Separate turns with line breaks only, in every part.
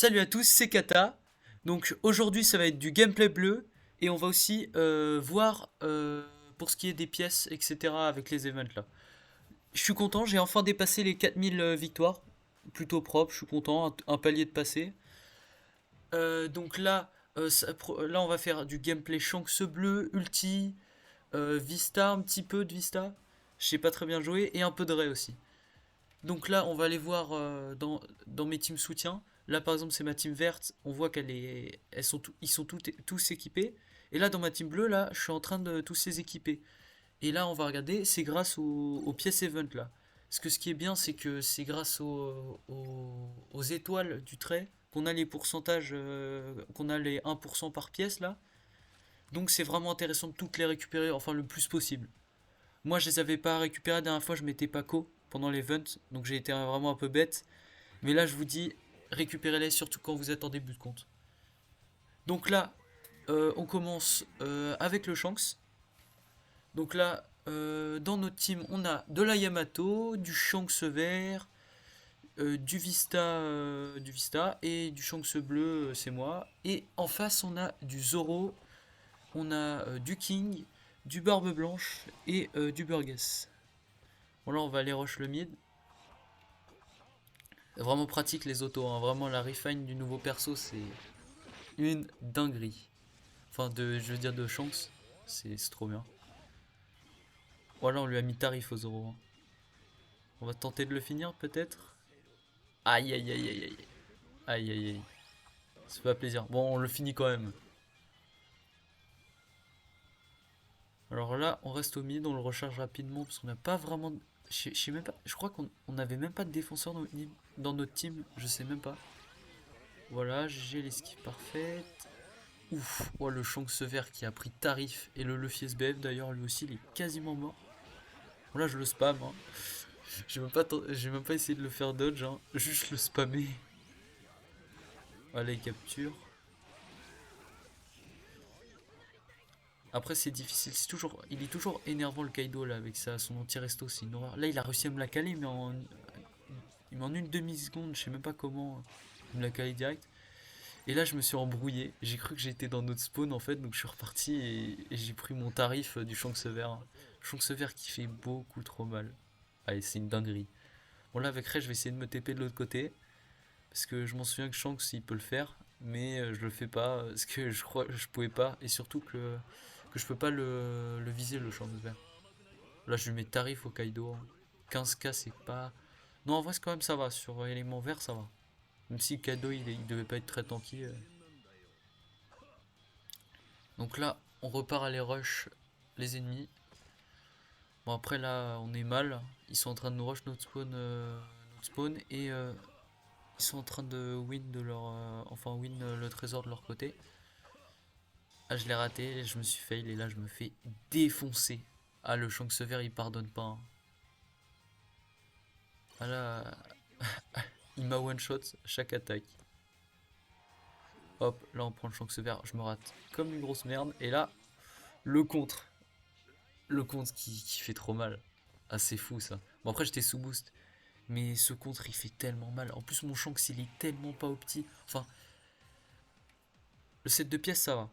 Salut à tous, c'est Kata. Donc aujourd'hui ça va être du gameplay bleu et on va aussi voir pour ce qui est des pièces, etc. avec les events là. Je suis content, j'ai enfin dépassé les 4000 victoires. Plutôt propre, je suis content, un palier de passé. Donc là, là on va faire du gameplay Shanks bleu, ulti, Vista, un petit peu de Vista. Je sais pas très bien jouer et un peu de Ray aussi. Donc là, on va aller voir dans mes teams soutien. Là, par exemple, c'est ma team verte. On voit ils sont tous équipés. Et là, dans ma team bleue, là, je suis en train de tous les équiper. Et là, on va regarder, c'est grâce aux pièces event là. Parce que ce qui est bien, c'est que c'est grâce aux étoiles du trait qu'on a les pourcentages, qu'on a les 1% par pièce là. Donc c'est vraiment intéressant de toutes les récupérer, enfin le plus possible. Moi, je les avais pas récupérées la dernière fois, je m'étais pas co pendant l'event, donc j'ai été vraiment un peu bête. Mais là, je vous dis, récupérez-les surtout quand vous êtes en début de compte. Donc là, on commence avec le Shanks. Donc là, dans notre team, on a de la Yamato, du Shanks vert, du Vista et du Shanks bleu, c'est moi. Et en face, on a du Zoro, on a du King, du Barbe Blanche et du Burgess. Bon là, on va aller rush le mid. Vraiment pratique les autos, hein. Vraiment la refine du nouveau perso, c'est une dinguerie. Enfin, je veux dire de chance, c'est trop bien. Voilà, on lui a mis tarif aux euros, hein. On va tenter de le finir peut-être. Aïe aïe aïe aïe aïe. Aïe aïe aïe. Ça fait pas plaisir. Bon, on le finit quand même. Alors là, on reste au mid, on le recharge rapidement parce qu'on n'a pas vraiment. Je sais même pas. Je crois qu'on n'avait même pas de défenseur dans notre team. Je sais même pas. Voilà, j'ai l'esquive parfaite. Ouf, oh, le Shanks vert qui a pris tarif. Et le Luffy SBF d'ailleurs, lui aussi, il est quasiment mort. Bon, là, je le spam, hein. J'ai même pas essayé de le faire dodge, hein. Juste le spammer. Voilà, il capture. Après, c'est difficile. Il est toujours énervant le Kaido là avec son anti-resto. C'est une horreur. Là, il a réussi à me la caler, mais en une demi-seconde. Je sais même pas comment. Il me l'a calé direct. Et là, je me suis embrouillé. J'ai cru que j'étais dans notre spawn en fait. Donc, je suis reparti et j'ai pris mon tarif du Shanks vert. Shanks vert qui fait beaucoup trop mal. Allez, c'est une dinguerie. Bon, là, avec Ray, je vais essayer de me TP de l'autre côté. Parce que je m'en souviens que Shanks il peut le faire, mais je le fais pas parce que je crois que je pouvais pas et surtout que je peux pas le viser le Shanks vert. Là je lui mets tarif au Kaido, hein. 15k c'est pas. Non en vrai c'est quand même ça va, sur élément vert ça va. Même si Kaido il devait pas être très tanky. Donc là on repart à les rush les ennemis. Bon après là on est mal, ils sont en train de nous rush notre spawn et ils sont en train de win de leur enfin win le trésor de leur côté. Ah, je l'ai raté, je me suis fail et là je me fais défoncer. Ah, le Shanks vert il pardonne pas, hein. Ah là, il m'a one shot chaque attaque. Hop, là on prend le Shanks vert, je me rate comme une grosse merde. Et là, le contre. Le contre qui fait trop mal. Ah, c'est fou ça. Bon, après j'étais sous boost. Mais ce contre il fait tellement mal. En plus, mon Shanks il est tellement pas opti. Enfin, le set de pièces ça va.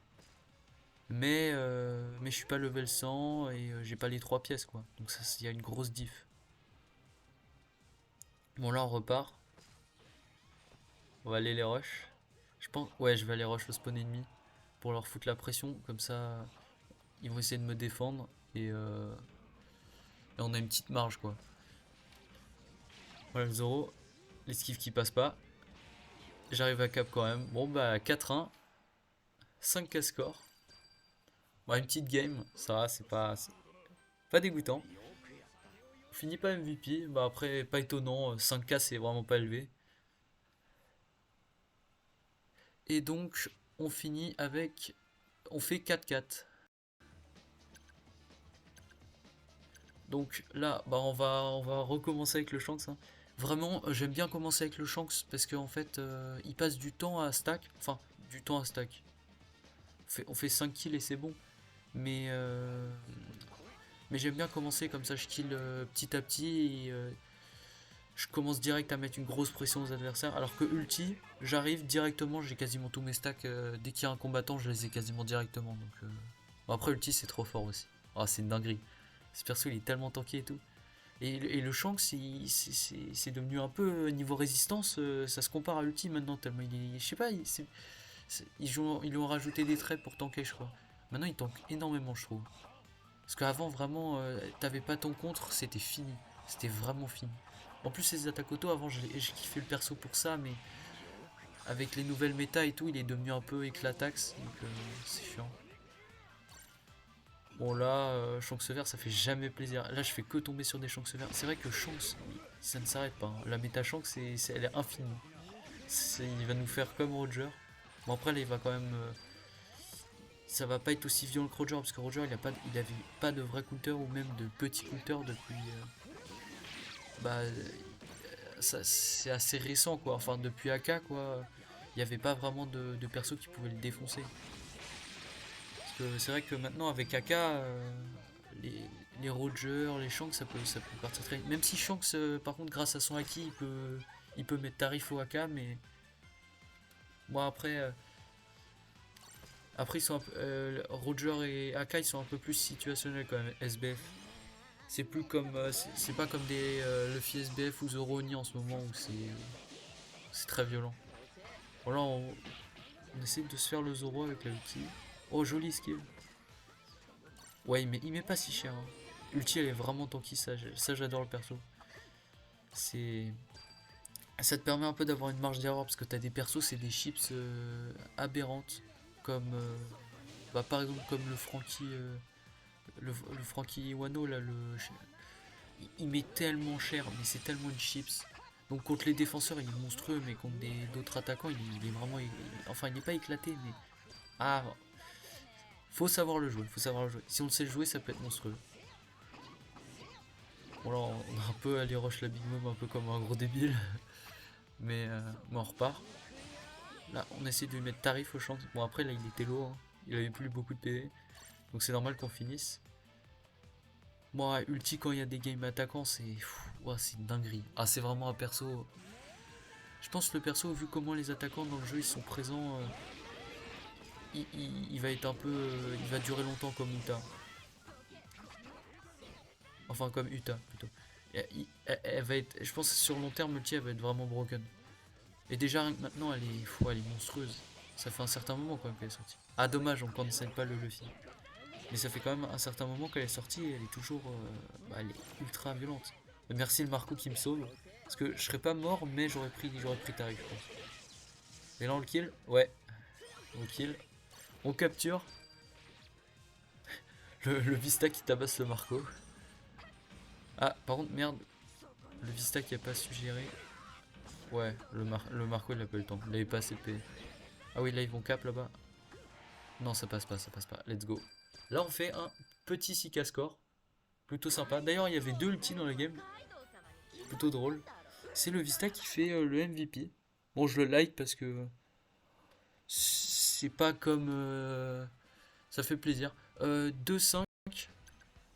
Mais je suis pas level 100 et j'ai pas les 3 pièces quoi. Donc ça, il y a une grosse diff. Bon, là on repart. On va aller les rush. Je pense. Ouais, je vais aller rush le spawn ennemi pour leur foutre la pression. Comme ça, ils vont essayer de me défendre. Et on a une petite marge quoi. Voilà le Zoro. L'esquive qui passe pas. J'arrive à cap quand même. Bon bah 4-1. 5k score. Bon, une petite game. Ça va, c'est pas dégoûtant. On finit pas MVP. Bah après, pas étonnant. 5k c'est vraiment pas élevé. Et donc, on finit avec. On fait 4-4. Donc là, bah on va recommencer avec le Shanks, hein. Vraiment, j'aime bien commencer avec le Shanks parce qu'en fait, il passe du temps à stack. Enfin, du temps à stack. On fait 5 kills et c'est bon. Mais, mais j'aime bien commencer comme ça, je kill petit à petit. je commence direct à mettre une grosse pression aux adversaires. Alors que ulti, j'arrive directement, j'ai quasiment tous mes stacks. Dès qu'il y a un combattant, je les ai quasiment directement. Donc, bon, après, ulti, c'est trop fort aussi. Ah, c'est une dinguerie. Ce perso, il est tellement tanké et tout. Et le Shanks, c'est devenu un peu niveau résistance, ça se compare à ulti maintenant tellement il est, je sais pas, ils lui ont rajouté des traits pour tanker, je crois. Maintenant, il tank énormément, je trouve. Parce qu'avant, vraiment, t'avais pas ton contre, c'était fini. C'était vraiment fini. En plus, les attaques auto, avant, j'ai kiffé le perso pour ça, mais avec les nouvelles méta et tout, il est devenu un peu éclataxe, donc c'est chiant. Bon là, Shanks vert, ça fait jamais plaisir. Là, je fais que tomber sur des Shanks verts. C'est vrai que Shanks, ça ne s'arrête pas, hein. La méta Shanks, elle est infinie. Il va nous faire comme Roger. Bon après, là, il va quand même... ça va pas être aussi violent que Roger, parce que Roger, il avait pas de vrai counter ou même de petits counter depuis... bah, c'est assez récent, quoi. Enfin, depuis AK, quoi. Il n'y avait pas vraiment de perso qui pouvait le défoncer. Parce que c'est vrai que maintenant, avec AK, les, les Rogers, les Shanks, ça peut partir très vite. Même si Shanks, par contre, grâce à son haki, il peut mettre tarif au AK, mais moi après, après ils sont Roger et AK, ils sont un peu plus situationnels quand même. SBF, c'est plus comme, c'est pas comme le Luffy SBF ou Zoro Oni en ce moment où c'est très violent. Bon là, on essaie de se faire le Zoro avec la ulti. Oh, joli skill. Ouais, il met pas si cher, hein. Ulti, elle est vraiment tanky, ça j'adore le perso. C'est... Ça te permet un peu d'avoir une marge d'erreur parce que t'as des persos, c'est des chips aberrantes. Comme, bah, par exemple, comme le Frankie, le Frankie Wano, là, il met tellement cher, mais c'est tellement une chips. Donc contre les défenseurs, il est monstrueux, mais contre d'autres attaquants, il est vraiment... enfin, il n'est pas éclaté, mais... Ah, faut savoir le jouer, faut savoir le jouer. Si on le sait jouer, ça peut être monstrueux. Bon là, on a un peu allé rush la Big Mom un peu comme un gros débile. Mais on repart. Là, on essaie de lui mettre tarif au champ. Bon, après, là, il était lourd, hein. Il avait plus beaucoup de PV. Donc c'est normal qu'on finisse. Moi, ulti, quand il y a des games attaquants, ouais, c'est une dinguerie. Ah, c'est vraiment un perso... Je pense que le perso, vu comment les attaquants dans le jeu, ils sont présents... il va être un peu... il va durer longtemps comme Uta. Enfin, comme Uta, plutôt. Elle va être... Je pense que sur le long terme, ulti, elle va être vraiment broken. Et déjà, maintenant, elle est monstrueuse. Ça fait un certain moment quand même qu'elle est sortie. Ah, dommage, on connaissait pas le Luffy. Mais ça fait quand même un certain moment qu'elle est sortie et elle est toujours... bah, elle est ultra violente. Merci le Marco qui me sauve. Parce que je serais pas mort, mais j'aurais pris tarif, je pense. Et là, on le kill. Ouais, on le kill. On capture. Le Vista qui tabasse le Marco. Ah, par contre, merde. Le Vista qui a pas su gérer. Ouais, le Marco il a pas eu le temps. Il avait pas assez de PV. Ah oui, là ils vont cap là-bas. Non, ça passe pas, ça passe pas. Let's go. Là, on fait un petit 6K score. Plutôt sympa. D'ailleurs, il y avait deux ultis dans la game. Plutôt drôle. C'est le Vista qui fait le MVP. Bon, je le like parce que c'est pas comme... ça fait plaisir. 2-5.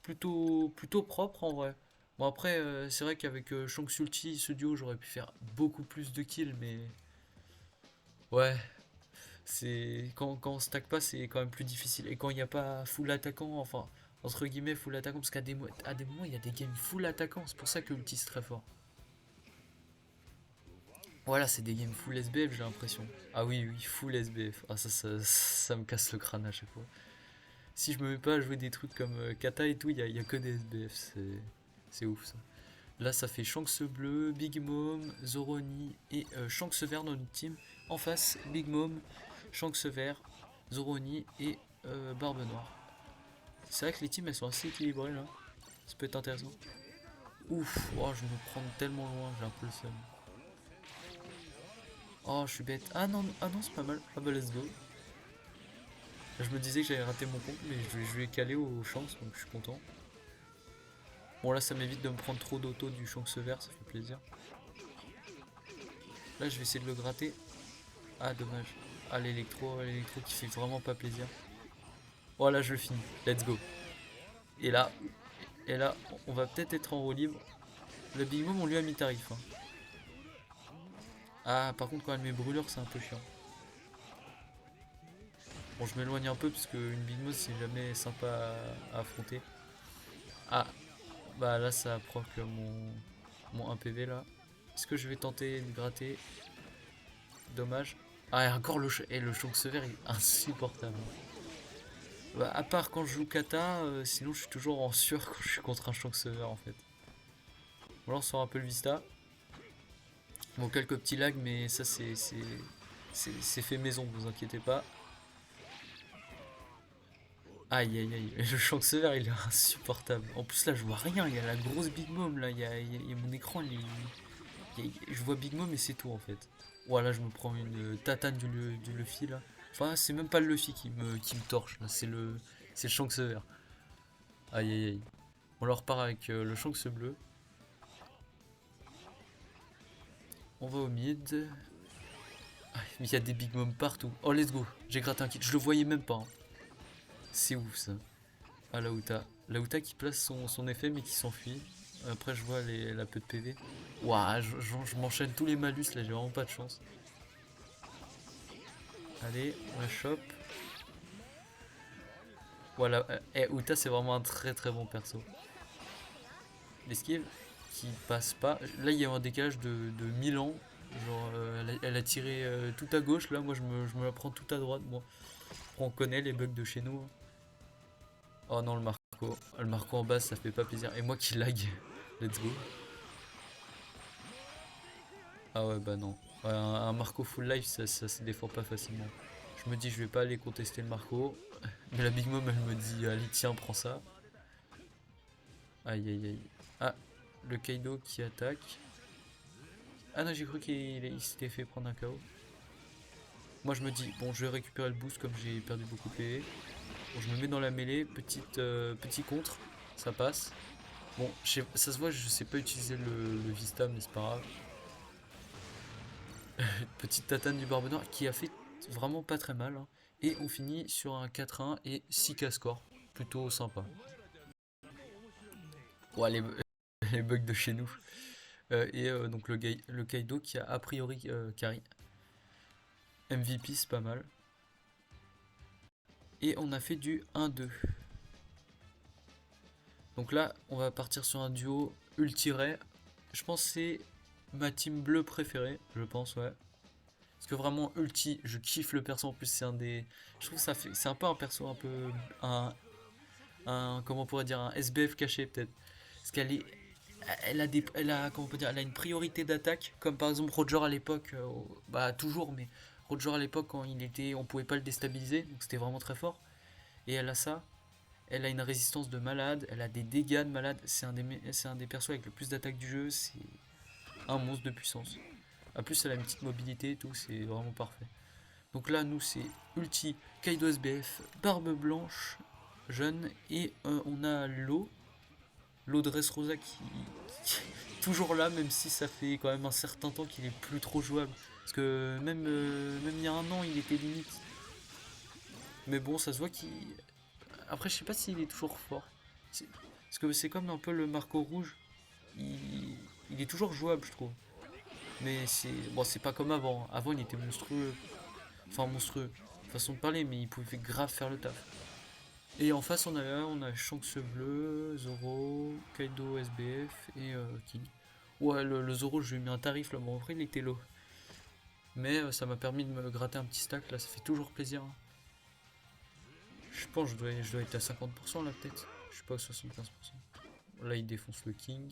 Plutôt propre en vrai. Bon, après, c'est vrai qu'avec Shanks Ulti, ce duo, j'aurais pu faire beaucoup plus de kills, mais... Ouais, quand on stack pas, c'est quand même plus difficile. Et quand il n'y a pas full attaquant, enfin, entre guillemets, full attaquant, parce à des moments, il y a des games full attaquant. C'est pour ça que Ulti, c'est très fort. Voilà, c'est des games full SBF, j'ai l'impression. Ah oui, oui, full SBF. Ah, ça me casse le crâne à chaque fois. Si je me mets pas à jouer des trucs comme Kata et tout, y a que des SBF. C'est ouf ça. Là, ça fait Shanks bleu, Big Mom, Zoroni et Shanks vert dans notre team. En face, Big Mom, Shanks vert, Zoroni et Barbe Noire. C'est vrai que les teams elles sont assez équilibrées là. Ça peut être intéressant. Ouf, oh, je me prends tellement loin, j'ai un peu le seum. Oh, je suis bête. Ah non, c'est pas mal. Ah bah, let's go. Je me disais que j'allais rater mon compte, mais je vais caler aux chances, donc je suis content. Bon, là, ça m'évite de me prendre trop d'auto du Shanks vert, ça fait plaisir. Là, je vais essayer de le gratter. Ah, dommage. Ah, l'électro qui fait vraiment pas plaisir. Voilà, je le finis. Let's go. Et là, on va peut-être être en roue libre. Le Big Mom, on lui a mis tarif. Hein. Ah, par contre, quand elle met brûlure, c'est un peu chiant. Bon, je m'éloigne un peu parce qu'une Big Mom, c'est jamais sympa à affronter. Ah, bah là, ça proc mon 1 PV là. Est-ce que je vais tenter de gratter? Dommage. Ah, et encore le Shonk sévère est insupportable. Bah, à part quand je joue kata, sinon je suis toujours en sueur quand je suis contre un Shonk sévère en fait. Bon, là, on sort un peu le Vista. Bon, quelques petits lags, mais ça, c'est fait maison, vous inquiétez pas. Aïe, aïe, aïe. Le Shonk sévère, il est insupportable. En plus, là, je vois rien. Il y a la grosse Big Mom, là. Il y a mon écran, je vois Big Mom et c'est tout, en fait. Voilà, je me prends une tatane du Luffy, là. Enfin, c'est même pas le Luffy qui me torche, là. C'est le Shanks vert. Aïe, aïe, aïe. On leur repart avec le Shanks bleu. On va au mid. Ah, il y a des Big Mom partout. Oh, let's go. J'ai gratté un kill. Je le voyais même pas. Hein. C'est ouf, ça. Ah, Lauta. Lauta qui place son effet, mais qui s'enfuit. Après, je vois la peu de PV. Ouah, je m'enchaîne tous les malus, là. J'ai vraiment pas de chance. Allez, on la chope. Voilà, Uta c'est vraiment un très très bon perso. L'esquive qui passe pas. Là il y a un décalage de 1000 ans. Genre elle a tiré tout à gauche, là moi je me la prends tout à droite. Bon, après, on connaît les bugs de chez nous. Oh non le Marco. Le Marco en base ça fait pas plaisir. Et moi qui lag. Let's go. Ah ouais bah non. Ouais, un Marco full life ça se défend pas facilement. Je me dis je vais pas aller contester le Marco. Mais la Big Mom elle me dit allez tiens prends ça. Aïe aïe aïe. Ah, le Kaido qui attaque. Ah non, j'ai cru qu'il s'était fait prendre un KO. Moi je me dis, bon, je vais récupérer le boost comme j'ai perdu beaucoup de PV. Bon, je me mets dans la mêlée, petit contre, ça passe. Bon, ça se voit, je sais pas utiliser le Vista, mais c'est pas grave. Petite tatane du Barbe Noire qui a fait vraiment pas très mal. Hein. Et on finit sur un 4-1 et 6K score. Plutôt sympa. Ouais, les bugs de chez nous. Donc le Kaido qui a priori carry. MVP, c'est pas mal. Et on a fait du 1-2. Donc là, on va partir sur un duo ulti-ray. Je pense que c'est ma team bleue préférée, je pense, ouais. Parce que vraiment, ulti, je kiffe le perso. En plus, c'est un des. Je trouve que c'est un peu un perso, un peu. Comment on pourrait dire, un SBF caché, peut-être. Parce qu'elle est. Comment on peut dire, elle a une priorité d'attaque, comme par exemple Roger à l'époque, bah toujours, mais Roger à l'époque quand on pouvait pas le déstabiliser, donc c'était vraiment très fort. Et elle a ça, elle a une résistance de malade, elle a des dégâts de malade, c'est un des persos avec le plus d'attaque du jeu, c'est un monstre de puissance. En plus elle a une petite mobilité et tout, c'est vraiment parfait. Donc là nous c'est ulti, Kaido SBF, barbe blanche, jeune, et on a l'eau de Dressrosa qui est toujours là, même si ça fait quand même un certain temps qu'il est plus trop jouable. Parce que même il y a un an il était limite. Mais bon ça se voit qu'il. Après, je sais pas s'il est toujours fort. Parce que c'est comme un peu le Marco rouge. Il est toujours jouable, je trouve. Mais c'est pas comme avant. Avant, il était monstrueux. Enfin, monstrueux. Façon de parler, mais il pouvait grave faire le taf. Et en face, on a Shanks bleu, Zoro, Kaido SBF et King. Ouais, le Zoro, je lui ai mis un tarif là. Bon, après, il était low. Mais ça m'a permis de me gratter un petit stack là. Ça fait toujours plaisir. Hein. Je pense que je dois être à 50% là peut-être. Je suis pas à 75%. Là il défonce le King.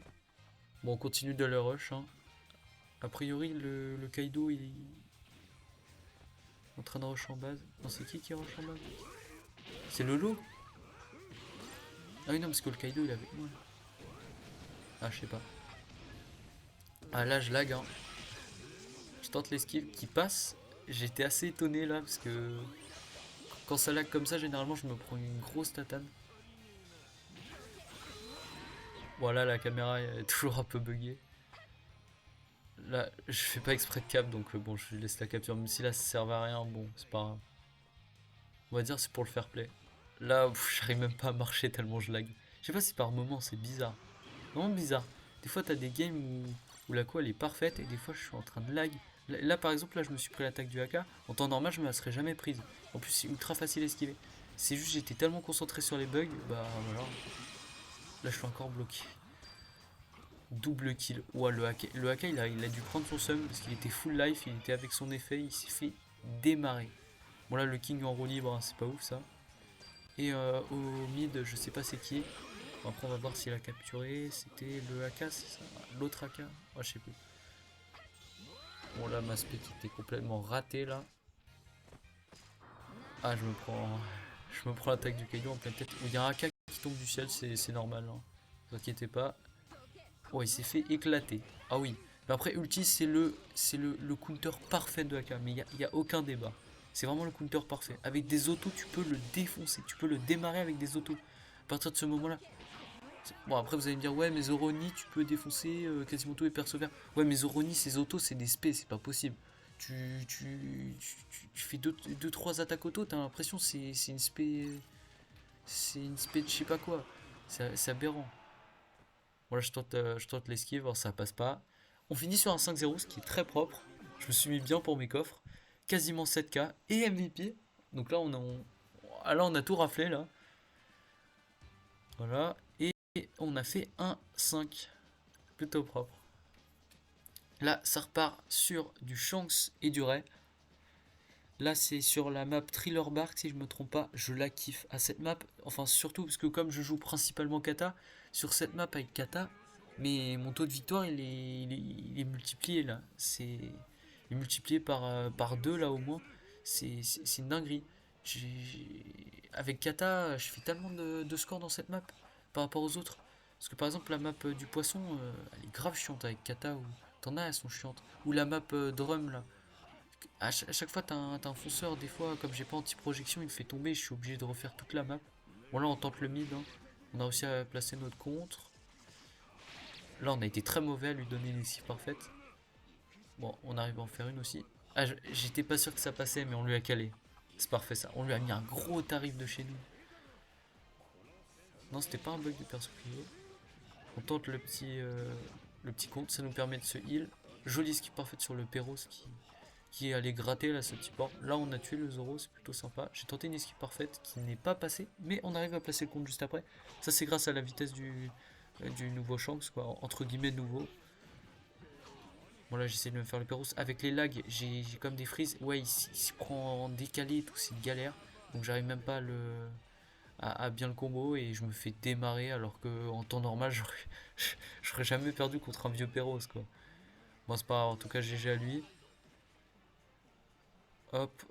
Bon on continue de le rush. Hein. A priori le Kaido il est en train de rush en base. Non c'est qui rush en base? C'est Lolo. Ah oui non parce que le Kaido il avait. Ouais. Ah je sais pas. Ah là je lag hein. Je tente l'esquive qui passe. J'étais assez étonné là parce que quand ça lag comme ça généralement je me prends une grosse tatane. Voilà la caméra est toujours un peu buggée. Là, je fais pas exprès de cap, donc bon, je laisse la capture. Même si là, ça servait à rien, bon, c'est pas grave. On va dire c'est pour le fair play. Là, j'arrive même pas à marcher tellement je lag. Je sais pas si par moment c'est bizarre. Vraiment bizarre. des fois t'as des games où la co elle est parfaite et des fois je suis en train de lag. Là, par exemple, là je me suis pris l'attaque du AK. En temps normal, je me la serais jamais prise. En plus, c'est ultra facile à esquiver. C'est juste j'étais tellement concentré sur les bugs, bah voilà. Là, je suis encore bloqué. Double kill. Ouais, le AK il a dû prendre son seum parce qu'il était full life, il était avec son effet, il s'est fait démarrer. Bon, là, le king en roue libre, hein, c'est pas ouf ça. Et au mid, je sais pas c'est qui. Bon, après, on va voir s'il a capturé. C'était le AK, c'est ça? L'autre AK? Oh, je sais plus. Bon, là, ma spec était complètement ratée là. Ah, je me prends l'attaque du Kaido en pleine tête. Il y a un AK qui tombe du ciel, c'est normal. Hein. Ne vous inquiétez pas. Oh, il s'est fait éclater. Ah oui. Mais après, ulti, c'est le counter parfait de AK. Mais il y a aucun débat. C'est vraiment le counter parfait. Avec des autos, tu peux le défoncer. Tu peux le démarrer avec des autos. À partir de ce moment-là. Bon, après, vous allez me dire, ouais, mais Zoroni, tu peux défoncer quasiment tous les persos verts. Ouais, mais Zoroni, ses autos, c'est des spés, c'est pas possible. Tu fais deux, trois attaques auto, t'as l'impression que c'est une spé. C'est une spé de je sais pas quoi. C'est aberrant. Voilà, je tente l'esquive, alors ça passe pas. On finit sur un 5-0, ce qui est très propre. Je me suis mis bien pour mes coffres. Quasiment 7K et MVP. Donc là, on a tout raflé là. Voilà. Et on a fait un 5. Plutôt propre. Là, ça repart sur du Shanks et du Ray. Là, c'est sur la map Thriller Bark, si je me trompe pas. Je la kiffe à cette map. Enfin, surtout parce que comme je joue principalement Kata, sur cette map avec Kata, mais mon taux de victoire, il est multiplié là. Il est multiplié par 2 là au moins. C'est une dinguerie. Avec Kata, je fais tellement de scores dans cette map par rapport aux autres. Parce que par exemple, la map du poisson, elle est grave chiante avec Kata. Ou t'en as, elles sont chiantes. Ou la map Drum là. À chaque fois, t'as un fonceur, des fois, comme j'ai pas anti-projection, il me fait tomber, je suis obligé de refaire toute la map. Bon, là, on tente le mid, hein. On a réussi à placer notre contre. Là, on a été très mauvais à lui donner une esquive parfaite. Bon, on arrive à en faire une aussi. Ah, j'étais pas sûr que ça passait, mais on lui a calé. C'est parfait ça. On lui a mis un gros tarif de chez nous. Non, c'était pas un bug de perso privé. On tente le petit compte, ça nous permet de se heal. Jolie esquive parfaite sur le Perros qui est allé gratter là ce petit port. Là on a tué le Zoro, c'est plutôt sympa. J'ai tenté une esquive parfaite qui n'est pas passée, mais on arrive à placer le compte juste après. Ça c'est grâce à la vitesse du nouveau Shanks, quoi, entre guillemets nouveau. Bon là j'essaie de me faire le Perros. Avec les lags, j'ai comme des frises. Ouais, il s'y prend en décalé et tout, c'est une galère. Donc j'arrive même pas à bien le combo et je me fais démarrer alors que en temps normal j'aurais jamais perdu contre un vieux Perros quoi. Bon c'est pas grave, en tout cas GG à lui. Hop,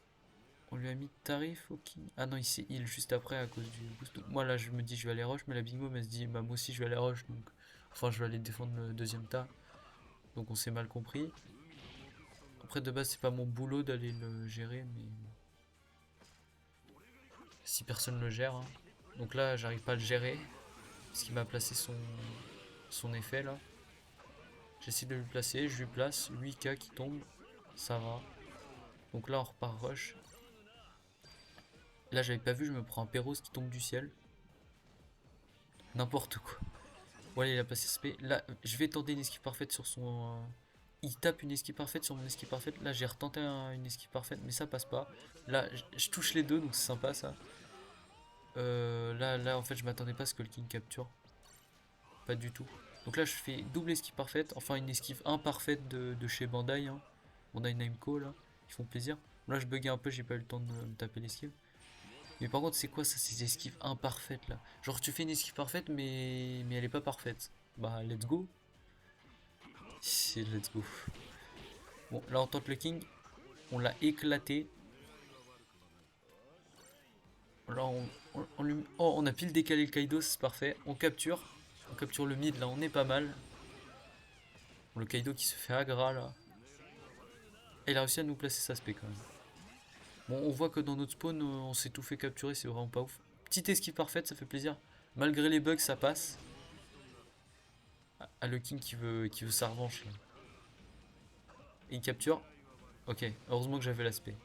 on lui a mis tarif ok. Ah non, il s'est heal juste après à cause du boost. Donc, moi là je me dis je vais aller rush, mais la Big Mom elle se dit bah moi aussi je vais aller rush donc. Enfin je vais aller défendre le deuxième tas. Donc on s'est mal compris. Après de base c'est pas mon boulot d'aller le gérer mais si personne le gère. Hein. Donc là j'arrive pas à le gérer. Parce qu'il m'a placé son effet là. J'essaie de lui placer, je lui place, 8K qui tombe, ça va. Donc là on repart rush. Là j'avais pas vu, je me prends un Perros qui tombe du ciel. N'importe quoi. Voilà, il a passé SP. Là, je vais tenter une esquive parfaite sur son. Il tape une esquive parfaite sur mon esquive parfaite. Là, j'ai retenté une esquive parfaite, mais ça passe pas. Là, je touche les deux, donc c'est sympa ça. Là, en fait, je m'attendais pas à ce que le King capture. Pas du tout. Donc là, je fais double esquive parfaite. Enfin, une esquive imparfaite de chez Bandai. Hein. Bandai Namco, là. Ils font plaisir. Là, je buguais un peu, j'ai pas eu le temps de me taper l'esquive. Mais par contre, c'est quoi ça, ces esquives imparfaites là? Genre, tu fais une esquive parfaite, mais elle est pas parfaite. Bah, let's go. C'est let's go. Bon, là, on tente le King. On l'a éclaté. Là, oh, on a pile décalé le Kaido, c'est parfait. On capture. On capture le mid, là, on est pas mal. Bon, le Kaido qui se fait agra, là. Et il a réussi à nous placer sa spé, quand même. Bon, on voit que dans notre spawn, on s'est tout fait capturer, c'est vraiment pas ouf. Petite esquive parfaite, ça fait plaisir. Malgré les bugs, ça passe. Ah, le King qui veut sa revanche, là. Et il capture. Ok, heureusement que j'avais l'aspect.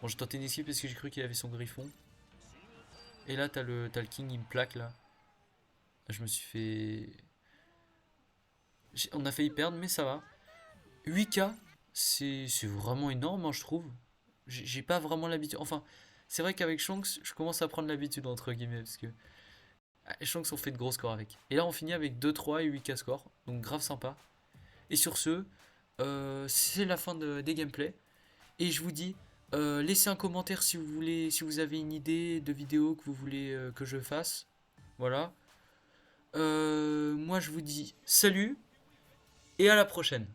Bon, j'ai tenté une esquive parce que j'ai cru qu'il avait son griffon. Et là, t'as le King, il me plaque là. Je me suis fait. On a failli perdre, mais ça va. 8K, c'est vraiment énorme, hein, je trouve. J'ai pas vraiment l'habitude. Enfin, c'est vrai qu'avec Shanks, je commence à prendre l'habitude, entre guillemets, parce que Shanks, on fait de gros scores avec. Et là, on finit avec 2-3 et 8K score, donc grave sympa. Et sur ce, c'est la fin des gameplays. Et je vous dis, laissez un commentaire si vous voulez, si vous avez une idée de vidéo que vous voulez que je fasse. Voilà. Moi, je vous dis salut et à la prochaine.